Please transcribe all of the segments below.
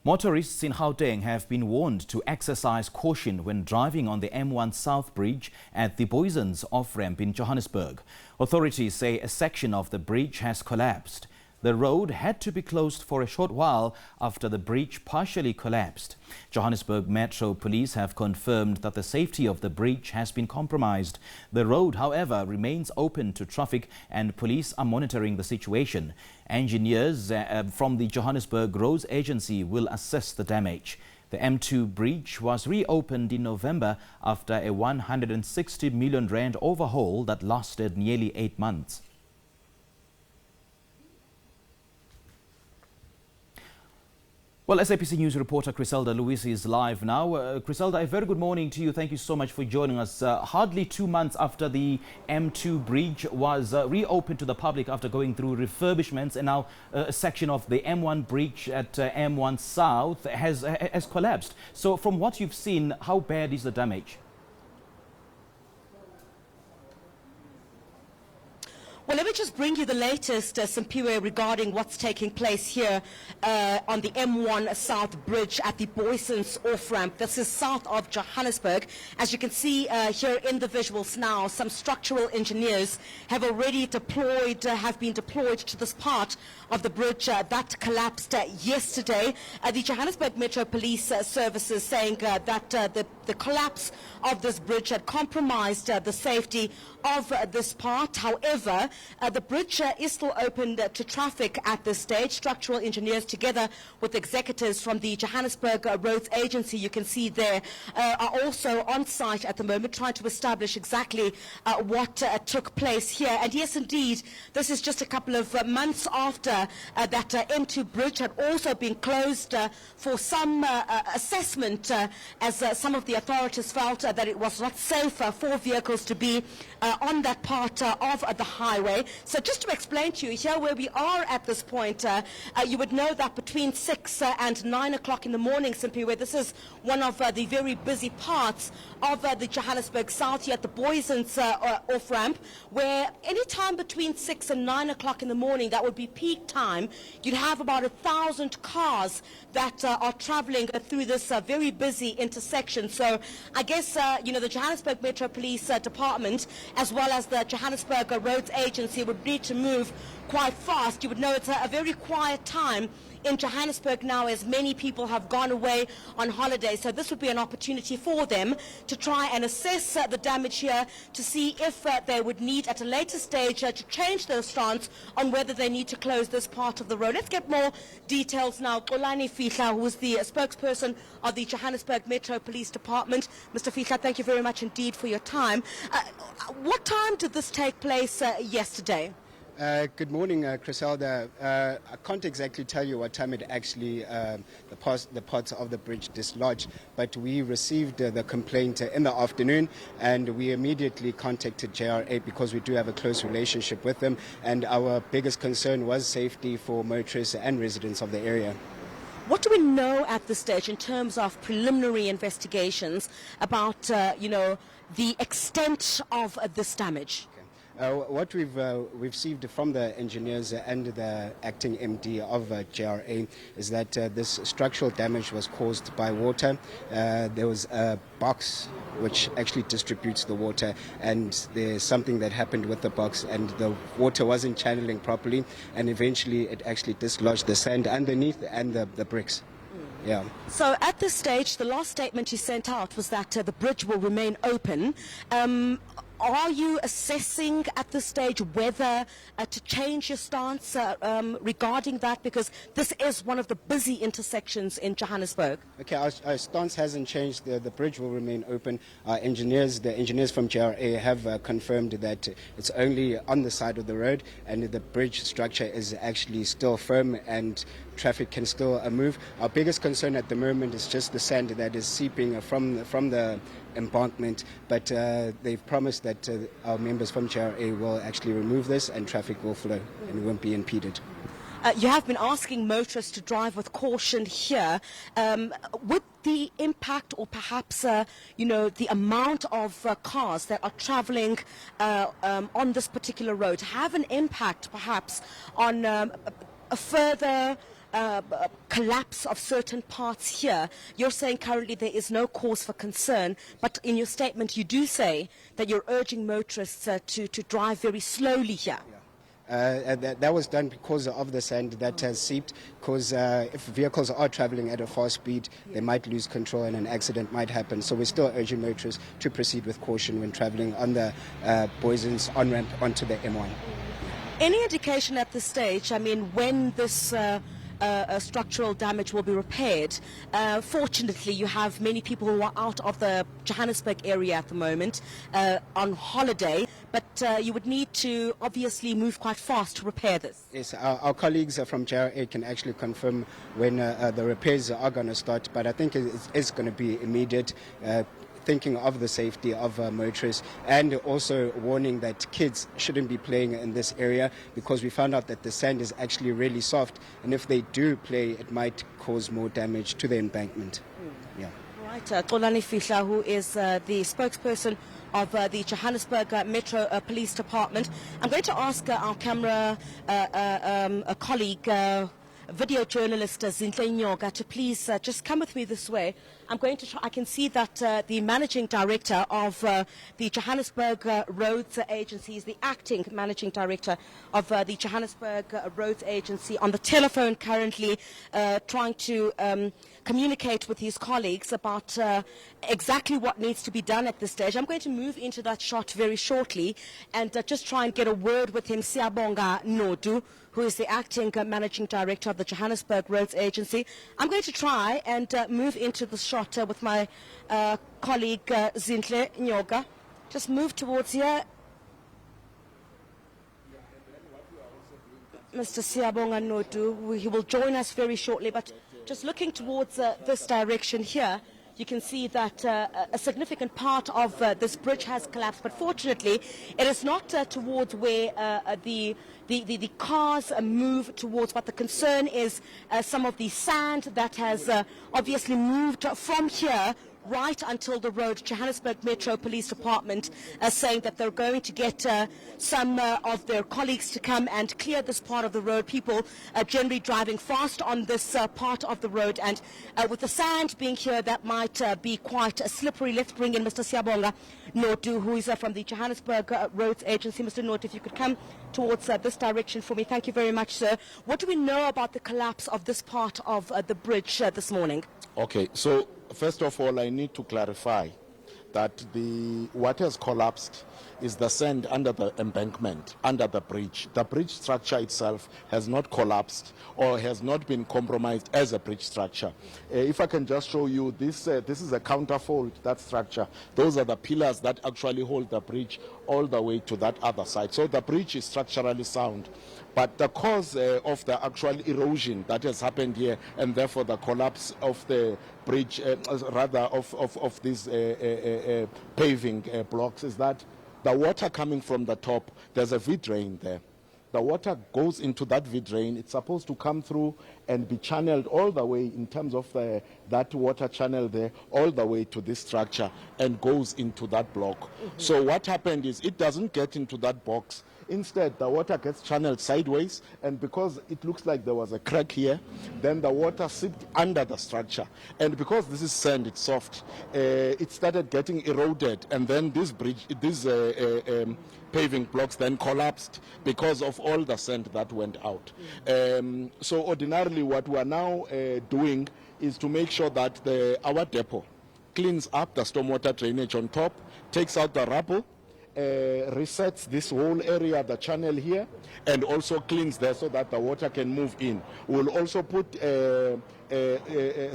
Motorists in Gauteng have been warned to exercise caution when driving on the M1 South Bridge at the Booysens off-ramp in Johannesburg. Authorities say a section of the bridge has collapsed. The road had to be closed for a short while after the bridge partially collapsed. Johannesburg Metro Police have confirmed that the safety of the bridge has been compromised. The road, however, remains open to traffic and police are monitoring the situation. Engineers from the Johannesburg Roads Agency will assess the damage. The M2 bridge was reopened in November after a 160 million rand overhaul that lasted nearly 8 months. Well, SABC News reporter Chriselda Lewis is live now. Chriselda, a very good morning to you. Thank you so much for joining us. Hardly 2 months after the M2 bridge was reopened to the public after going through refurbishments, and now a section of the M1 bridge at M1 South has collapsed. So from what you've seen, how bad is the damage? Well, let me just bring you the latest, Simpiwe, regarding what's taking place here on the M1 South Bridge at the Booysens off-ramp. This is south of Johannesburg. As you can see here in the visuals now, some structural engineers have already have been deployed to this part of the bridge that collapsed yesterday. The Johannesburg Metro Police Services saying that the collapse of this bridge had compromised the safety of this part. However, the bridge is still open to traffic at this stage. Structural engineers, together with executives from the Johannesburg Roads Agency, you can see there, are also on site at the moment trying to establish exactly what took place here. And yes, indeed, this is just a couple of months after that M2 bridge had also been closed for some assessment as some of the authorities felt that it was not safe for vehicles to be on that part of the highway. So just to explain to you here where we are at this point, you would know that between 6 and 9 o'clock in the morning, simply where this is one of the very busy parts of the Johannesburg South here at the Booysens off-ramp, where any time between 6 and 9 o'clock in the morning, that would be peak time, you'd have about 1,000 cars that are traveling through this very busy intersection. So I guess, you know, the Johannesburg Metro Police Department, as well as the Johannesburg Roads Agency, would need to move quite fast. You would know it's a very quiet time in Johannesburg now, as many people have gone away on holiday. So this would be an opportunity for them to try and assess the damage here to see if they would need at a later stage to change their stance on whether they need to close this part of the road. Let's get more details now. Xolani Fihla, who is the spokesperson of the Johannesburg Metro Police Department. Mr. Fihla, thank you very much indeed for your time. What time did this take place yesterday? Good morning, Chriselda. I can't exactly tell you what time it actually, the parts of the bridge dislodged, but we received the complaint in the afternoon, and we immediately contacted JRA because we do have a close relationship with them, and our biggest concern was safety for motorists and residents of the area. What do we know at this stage in terms of preliminary investigations about, you know, the extent of this damage? What we've received from the engineers and the acting MD of JRA is that this structural damage was caused by water. There was a box which actually distributes the water, and there's something that happened with the box, and the water wasn't channeling properly, and eventually it actually dislodged the sand underneath and the bricks. Yeah. So at this stage, the last statement you sent out was that the bridge will remain open. Are you assessing at this stage whether to change your stance regarding that? Because this is one of the busy intersections in Johannesburg. Okay, our stance hasn't changed. The bridge will remain open. The engineers from JRA have confirmed that it's only on the side of the road, and the bridge structure is actually still firm and traffic can still move. Our biggest concern at the moment is just the sand that is seeping from the embankment, but they've promised that our members from JRA will actually remove this and traffic will flow and won't be impeded. You have been asking motorists to drive with caution here. Would the impact, or perhaps, you know, the amount of cars that are traveling on this particular road have an impact, perhaps, on a further collapse of certain parts here. You're saying currently there is no cause for concern, but in your statement you do say that you're urging motorists to drive very slowly here. That was done because of the sand that has seeped, because if vehicles are traveling at a fast speed, they might lose control and an accident might happen. So we're still urging motorists to proceed with caution when traveling on the Booysens on-ramp onto the M1. Any indication at this stage, I mean, when this structural damage will be repaired? Fortunately, you have many people who are out of the Johannesburg area at the moment on holiday, but you would need to obviously move quite fast to repair this. Yes, our colleagues from JRA can actually confirm when the repairs are going to start, but I think it's going to be immediate. Thinking of the safety of motorists, and also warning that kids shouldn't be playing in this area, because we found out that the sand is actually really soft, and if they do play, it might cause more damage to the embankment. Yeah. Right, Xolani Fihla, who is the spokesperson of the Johannesburg Metro Police Department. I'm going to ask our camera colleague, video journalist Zinhle Nyoga, to please just come with me this way. I'm going to try, I can see that the managing director of the Johannesburg Roads Agency is the acting managing director of the Johannesburg Roads Agency on the telephone currently, trying to communicate with his colleagues about exactly what needs to be done at this stage. I'm going to move into that shot very shortly and just try and get a word with him. Siyabonga Nodu, who is the acting managing director of the Johannesburg Roads Agency. I'm going to try and move into the shot with my colleague Zinhle Nyoga. Just move towards here. Mr. Siyabonga Nodu, he will join us very shortly, but just looking towards this direction here, you can see that a significant part of this bridge has collapsed, but fortunately it is not towards where the cars move towards, but the concern is some of the sand that has obviously moved from here right until the road. Johannesburg Metro Police Department saying that they're going to get some of their colleagues to come and clear this part of the road. People generally driving fast on this part of the road, and with the sand being here, that might be quite slippery. Let's bring in Mr. Siyabonga Nodu, who is from the Johannesburg Roads Agency. Mr. Nodu, if you could come towards this direction for me. Thank you very much, sir. What do we know about the collapse of this part of the bridge this morning? Okay, so first of all, I need to clarify that what has collapsed is the sand under the embankment, under the bridge. The bridge structure itself has not collapsed or has not been compromised as a bridge structure. If I can just show you, this is a counterfold, that structure. Those are the pillars that actually hold the bridge all the way to that other side. So the bridge is structurally sound. But the cause of the actual erosion that has happened here, and therefore the collapse of the bridge, rather of these paving blocks, is that the water coming from the top, there's a V-drain there. The water goes into that V-drain. It's supposed to come through and be channeled all the way in terms of that water channel there, all the way to this structure and goes into that block. Mm-hmm. So what happened is it doesn't get into that box. Instead, the water gets channeled sideways, and because it looks like there was a crack here, then the water seeped under the structure. And because this is sand, it's soft, it started getting eroded, and then this bridge, these paving blocks then collapsed because of all the sand that went out. So ordinarily what we are now doing is to make sure that our depot cleans up the stormwater drainage on top, takes out the rubble, resets this whole area, the channel here, and also cleans there so that the water can move in. We'll also put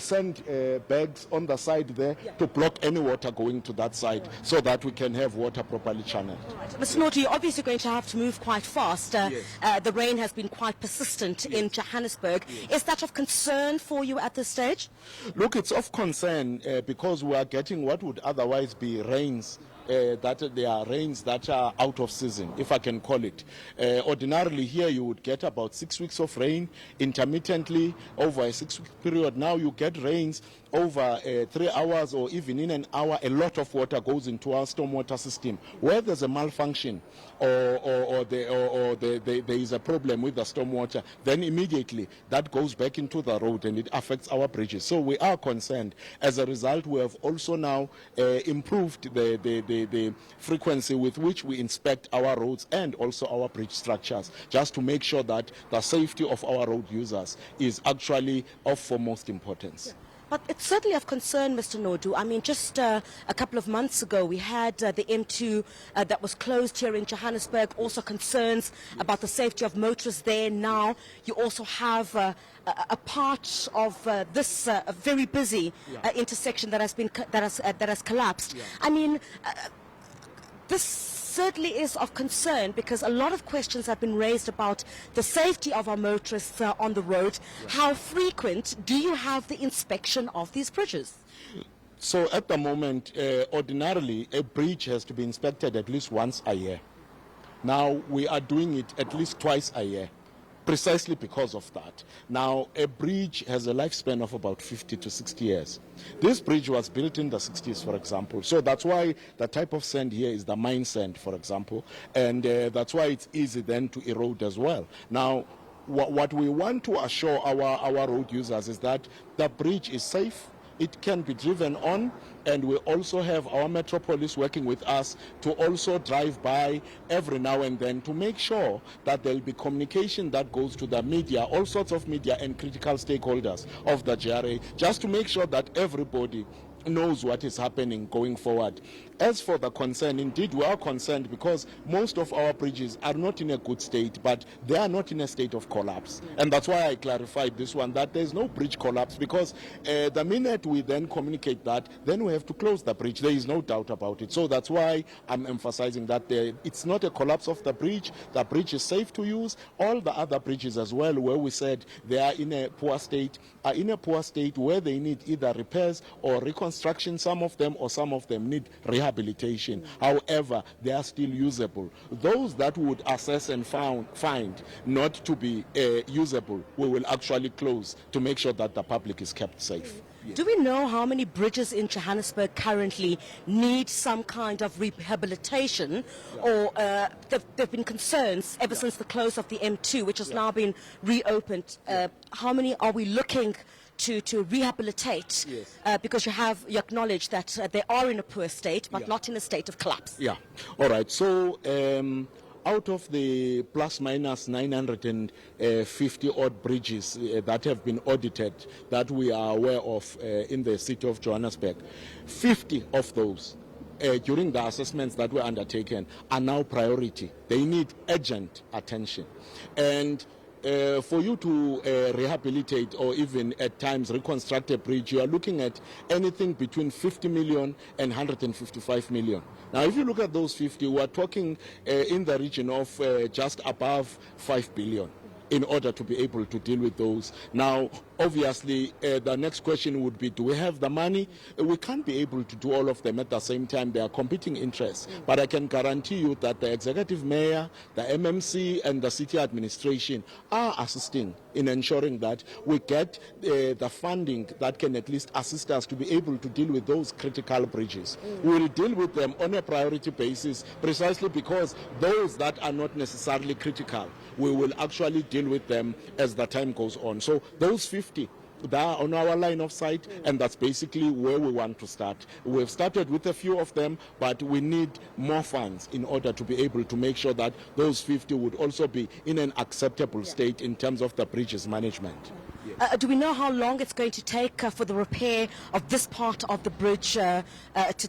sand bags on the side there to block any water going to that side so that we can have water properly channeled. Right. Mr. Nodu, you're obviously going to have to move quite fast. Yes. The rain has been quite persistent in Johannesburg. Yes. Is that of concern for you at this stage? Look, it's of concern because we are getting what would otherwise be rains that there are rains that are out of season, if I can call it. Ordinarily here you would get about 6 weeks of rain intermittently over a 6-week period. Now you get rains over 3 hours or even in an hour. A lot of water goes into our stormwater system. Where there's a malfunction or there is a problem with the stormwater, then immediately that goes back into the road and it affects our bridges. So we are concerned. As a result, we have also now improved the frequency with which we inspect our roads and also our bridge structures, just to make sure that the safety of our road users is actually of foremost importance. Yeah. But it's certainly of concern, Mr. Nodu. I mean, just a couple of months ago, we had the M2 that was closed here in Johannesburg. Also concerns about the safety of motorists there. Now you also have a part of this very busy intersection that has collapsed. Yeah. I mean, this certainly is of concern because a lot of questions have been raised about the safety of our motorists on the road. Yeah. How frequent do you have the inspection of these bridges? So at the moment, ordinarily, a bridge has to be inspected at least once a year. Now we are doing it at least twice a year, precisely because of that. Now, a bridge has a lifespan of about 50 to 60 years. This bridge was built in the 60s, for example. So that's why the type of sand here is the mine sand, for example. And that's why it's easy then to erode as well. Now, what we want to assure our road users is that the bridge is safe. It can be driven on, and we also have our metropolis working with us to also drive by every now and then to make sure that there will be communication that goes to the media, all sorts of media and critical stakeholders of the JRA, just to make sure that everybody knows what is happening going forward. As for the concern, indeed we are concerned because most of our bridges are not in a good state, but they are not in a state of collapse. And that's why I clarified this one, that there's no bridge collapse, because the minute we then communicate that, then we have to close the bridge. There is no doubt about it. So that's why I'm emphasizing that it's not a collapse of the bridge is safe to use. All the other bridges as well, where we said they are in a poor state, are in a poor state where they need either repairs or reconstruction, some of them need rehabilitation. However, they are still usable. Those that would assess and find not to be usable, we will actually close to make sure that the public is kept safe. Yes. Do we know how many bridges in Johannesburg currently need some kind of rehabilitation? Or there have been concerns ever since the close of the M2, which has now been reopened. How many are we looking to rehabilitate? Yes. Because you acknowledge that they are in a poor state, but not in a state of collapse. Yeah. All right. So out of the plus minus 950 odd bridges that have been audited that we are aware of in the city of Johannesburg, 50 of those during the assessments that were undertaken are now priority. They need urgent attention. And for you to rehabilitate or even at times reconstruct a bridge, you are looking at anything between 50 million and 155 million. Now, if you look at those 50, we are talking in the region of just above 5 billion in order to be able to deal with those. Now, obviously, the next question would be, do we have the money? We can't be able to do all of them at the same time. There are competing interests. But I can guarantee you that the executive mayor, the MMC, and the city administration are assisting in ensuring that we get the funding that can at least assist us to be able to deal with those critical bridges. We will deal with them on a priority basis precisely because those that are not necessarily critical, we will actually deal with them as the time goes on. So those 50, they are on our line of sight, and that's basically where we want to start. We've started with a few of them, but we need more funds in order to be able to make sure that those 50 would also be in an acceptable state in terms of the bridges management. Do we know how long it's going to take for the repair of this part of the bridge to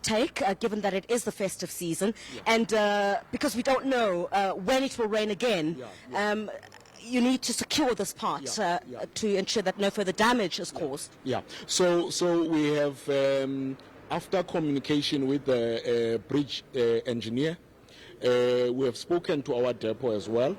take, given that it is the festive season? And because we don't know when it will rain again, you need to secure this part to ensure that no further damage is caused. Yeah. So we have, after communication with the bridge engineer, we have spoken to our depot as well.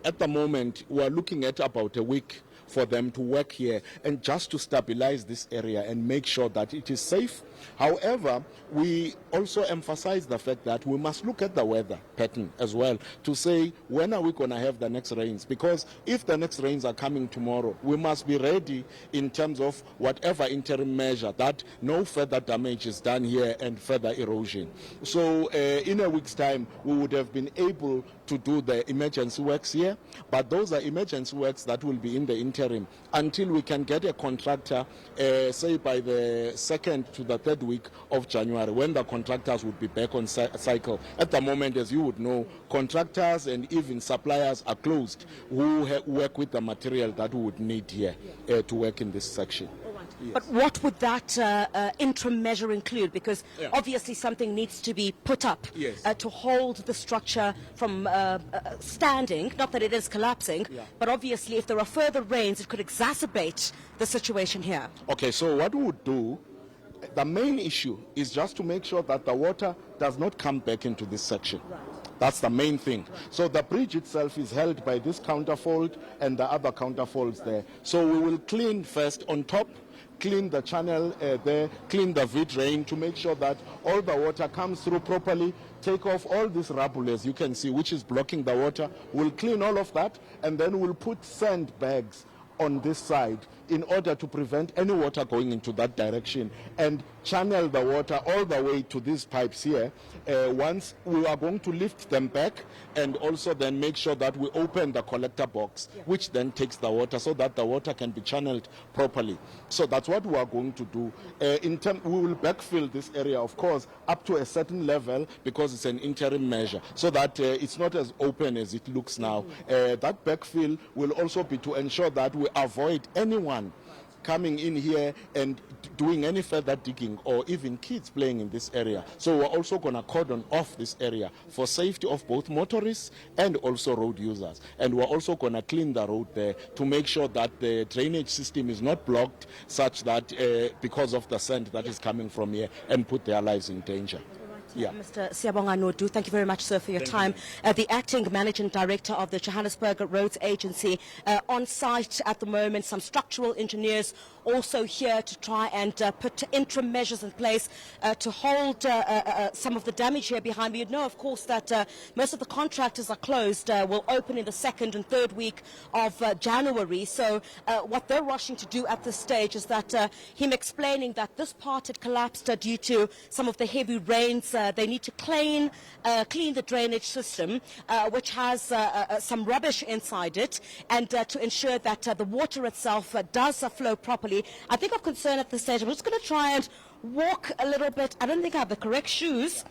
At the moment, we are looking at about a week for them to work here and just to stabilize this area and make sure that it is safe. However, we also emphasize the fact that we must look at the weather pattern as well to say, when are we going to have the next rains? Because if the next rains are coming tomorrow, we must be ready in terms of whatever interim measure that no further damage is done here and further erosion. So in a week's time, we would have been able to do the emergency works here, but those are emergency works that will be in the interim until we can get a contractor, say by the 2nd to the 3rd week of January, when the contractors would be back on cycle. At the moment, as you would know, contractors and even suppliers are closed who work with the material that we would need here to work in this section. Yes. But what would that interim measure include? Because obviously something needs to be put up to hold the structure from standing, not that it is collapsing, but obviously if there are further rains, it could exacerbate the situation here. Okay, so what we would do, the main issue is just to make sure that the water does not come back into this section. Right. That's the main thing. Right. So the bridge itself is held by this counterfold and the other counterfolds there. So we will clean first on top, clean the channel there, clean the V-drain to make sure that all the water comes through properly, take off all this rubble, as you can see, which is blocking the water. We'll clean all of that, and then we'll put sandbags on this side in order to prevent any water going into that direction and channel the water all the way to these pipes here. Once we are going to lift them back and also then make sure that we open the collector box, which then takes the water so that the water can be channeled properly. So that's what we are going to do. We will backfill this area, of course, up to a certain level because it's an interim measure, so that it's not as open as it looks now. That backfill will also be to ensure that we avoid anyone coming in here and doing any further digging or even kids playing in this area. So we're also going to cordon off this area for safety of both motorists and also road users. And we're also going to clean the road there to make sure that the drainage system is not blocked such that because of the sand that is coming from here and put their lives in danger. Yeah. Mr. Siyabonga Nodu, thank you very much, sir, for your time. The acting managing director of the Johannesburg Roads Agency on site at the moment, some structural engineers also here to try and put interim measures in place to hold some of the damage here behind me. You know, of course, that most of the contractors are closed, will open in the 2nd and 3rd week of January. So what they're rushing to do at this stage is that him explaining that this part had collapsed due to some of the heavy rains. They need to clean the drainage system, which has some rubbish inside it, and to ensure that the water itself does flow properly. I think of concern at this stage. I'm just going to try and walk a little bit. I don't think I have the correct shoes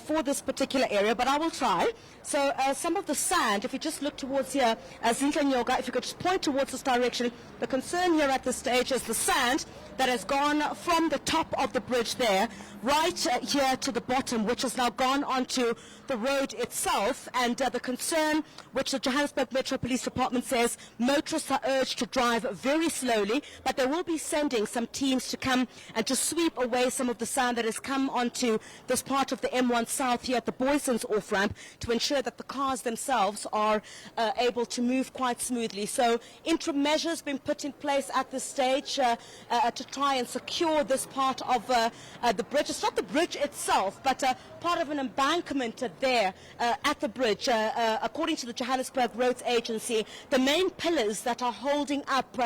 for this particular area, but I will try. So some of the sand, if you just look towards here, Zinhle Nyoga, if you could just point towards this direction, the concern here at this stage is the sand that has gone from the top of the bridge there, right here to the bottom, which has now gone onto the road itself. And the concern, which the Johannesburg Metro Police Department says, motorists are urged to drive very slowly, but they will be sending some teams to come and to sweep away some of the sand that has come onto this part of the M1 South here at the Booysens off-ramp to ensure that the cars themselves are able to move quite smoothly. So interim measures been put in place at this stage to try and secure this part of the bridge. It's not the bridge itself, but part of an embankment there at the bridge. According to the Johannesburg Roads Agency, the main pillars that are holding up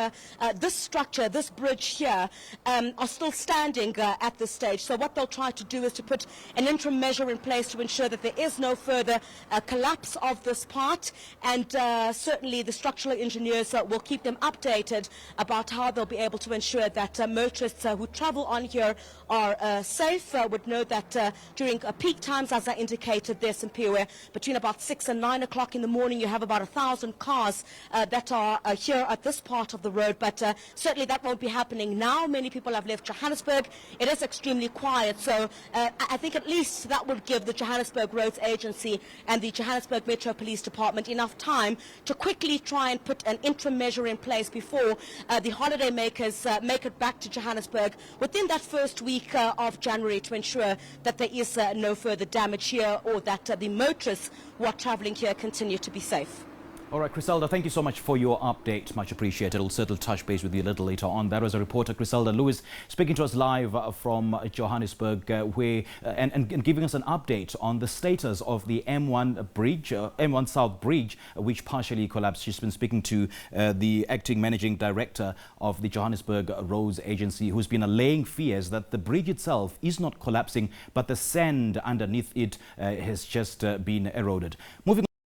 this structure, this bridge here, are still standing at this stage. So what they'll try to do is to put an interim measure in place to ensure that there is no further collapse of this part, and certainly the structural engineers will keep them updated about how they'll be able to ensure that motorists who travel on here are safe. Would know that during peak times, as I indicated there, Simpiwe, between about 6 and 9 o'clock in the morning, you have about 1,000 cars that are here at this part of the road, but certainly that won't be happening now. Many people have left Johannesburg. It is extremely quiet, so I think at least that would give the Johannesburg Roads Agency and the Johannesburg Metro Police Department enough time to quickly try and put an interim measure in place before the holiday makers make it back to Johannesburg within that first week of January, to ensure that there is no further damage here, or that the motorists who are travelling here continue to be safe. All right, Chriselda, thank you so much for your update. Much appreciated. We'll certainly touch base with you a little later on. That was a reporter, Chriselda Lewis, speaking to us live from Johannesburg, and giving us an update on the status of the M1 bridge, M1 South Bridge, which partially collapsed. She's been speaking to the acting managing director of the Johannesburg Roads Agency, who's been allaying fears that the bridge itself is not collapsing, but the sand underneath it has just been eroded. Moving